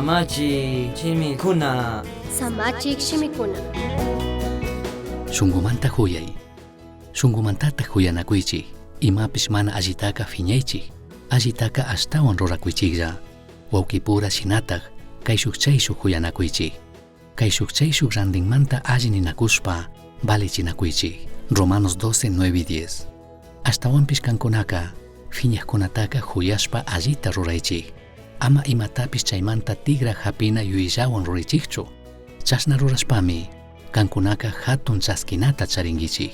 Samachi chimikuna. Samachik shimikuna. Shunkumanta huyay. Shunkumantata huyanakuychik. Imapish mana allitaka phiñaychik. Allitaka ashtawan rurakuychiklla. Wawkipura shinataq kay shukchayshuk huyanakuychik. Kay shukchayshuk randinmanta alli ninakushpa valichinakuychik. Romanos 12:9-10. Ashtawanpish kankunaka phiñaqkunataka huyashpa allita ruraychik. Ama imatapish chaymanta tigra hapina yuyillawan ruraychikchu. Chashna rurashpami kankunaka hatun chaskinata charinkichik.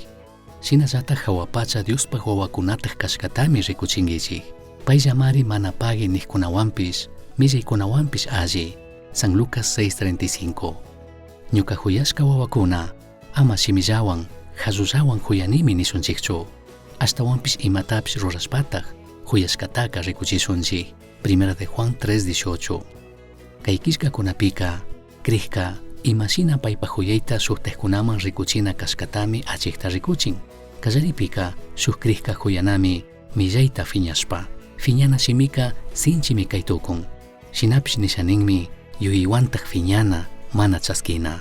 Shinallataq hawapacha Diospaq wawakunataq kashkatami rikuchinkichik. Payllamari mana pagui niqkunawanpish millaykunawanpish alli. San Lucas 6:35. Ñuka huyashka wawakuna ama shimillawan hallullawan huyanimi nisunchikchu. Ashtawanpish imatapish rurashpataq huyashkataka rikuchishunchik. Primera de Juan 3:18. Kay kishkakunapika krihka imashina paypa huyayta shuktejkunaman rikuchina kashkatami achikta rikuchin. Kallaripika shuk krihka huyanami millayta phiñashpa. Phiñana shimika sinchimi kaytukun. Shinapish nishaninmi yuyiwantaq phiñana mana chaskina.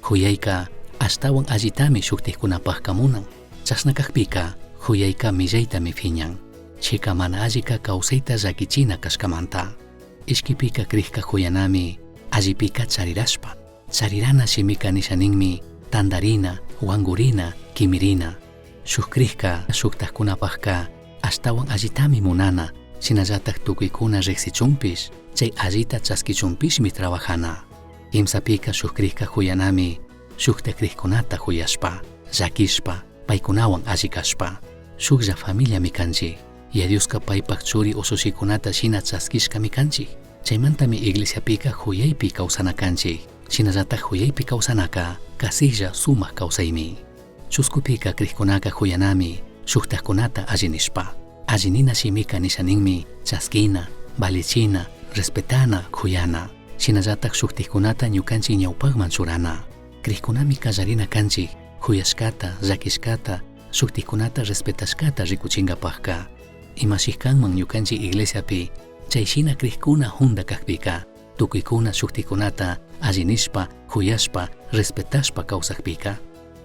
Huyayka ashtawan allitami shuktejkunapaqqa munan. Chashna kaqpika huyayka millaytami phiñan. Chika mana allika kawsayta llakichina kashkamanta. Ishkipika krihka huyanami allipika charirashpa. Charirana shimika nishaninmi tandarina, wangurina, kimirina. Shuk krihka shuktaqkunapaqqa ashtawan allitami munana. Shinallataq tukuykuna riqsichunpish chay allita chaskichunpishmi trabajana. Kimsapika shuk krihka huyanami shukta krihkunata huyashpa, llakishpa, paykunawan alli kashpa. Shuklla familiami kanchik. Yadiuska paypaq churi usushikunata shina chaskishkami kanchik. Chaymantami iglesiapika huyaypi kawsana kanchik. Shinallataq huyaypi kawsanaka kasilla sumaq kawsaymi. Chuskupika krihkunaka huyanami shuktaqkunata alli nishpa. Alli nina shimika nishaninmi chaskina, valichina, respetana, huyana. Shinallataq shuktijkunata ñukanchik ñawpaqman churana. Krihkunami kallarina kanchik huyashkata, llakishkata, shuktijkunata respetashkata rikuchinkapaqqa. Imashikkanman ñukanchik iglesiapi chayshina krihkuna hunda kaqpika tukuykuna shuktijkunata alli nishpa, huyashpa, respetashpa kawsaqpika.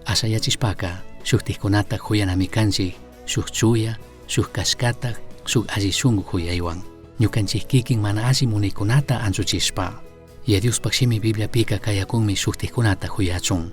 Ashayachishpaka shuktijkunata huyanami kanchik shuk chuya, shuk kashkata, shuk alli shunqu huyaywan. Ñukanchik kikin mana alli munaykunata anchuchishpa. Yadiuspaq shimi Bibliapika kayakunmi shuktijkunata huyachun.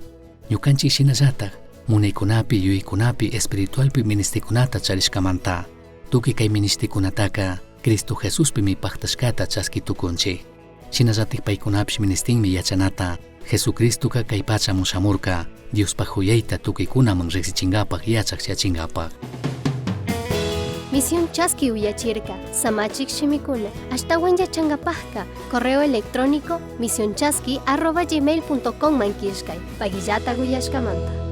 Ñukanchik shinallataq munaykunapi, yuyaykunapi, espiritualpi ministikunata charishkamanta. Tukuy kay ministikunataka Cristo Jesuspimi paqtashkata chaskitukunchik. Shinallatik paykunapish ministinmi yachanata Jesucristoqa kay pachaman shamurqa Diospaq huyayta tukuykunaman riqsichinkapaq yachachinkapaq. Misión Chaski Uyachirka, Samachik Shimikuna, ashtawan yachankapaqqa, correo electrónico misionchaski@gmail.com mankishkay, pagillata uyashkamanta.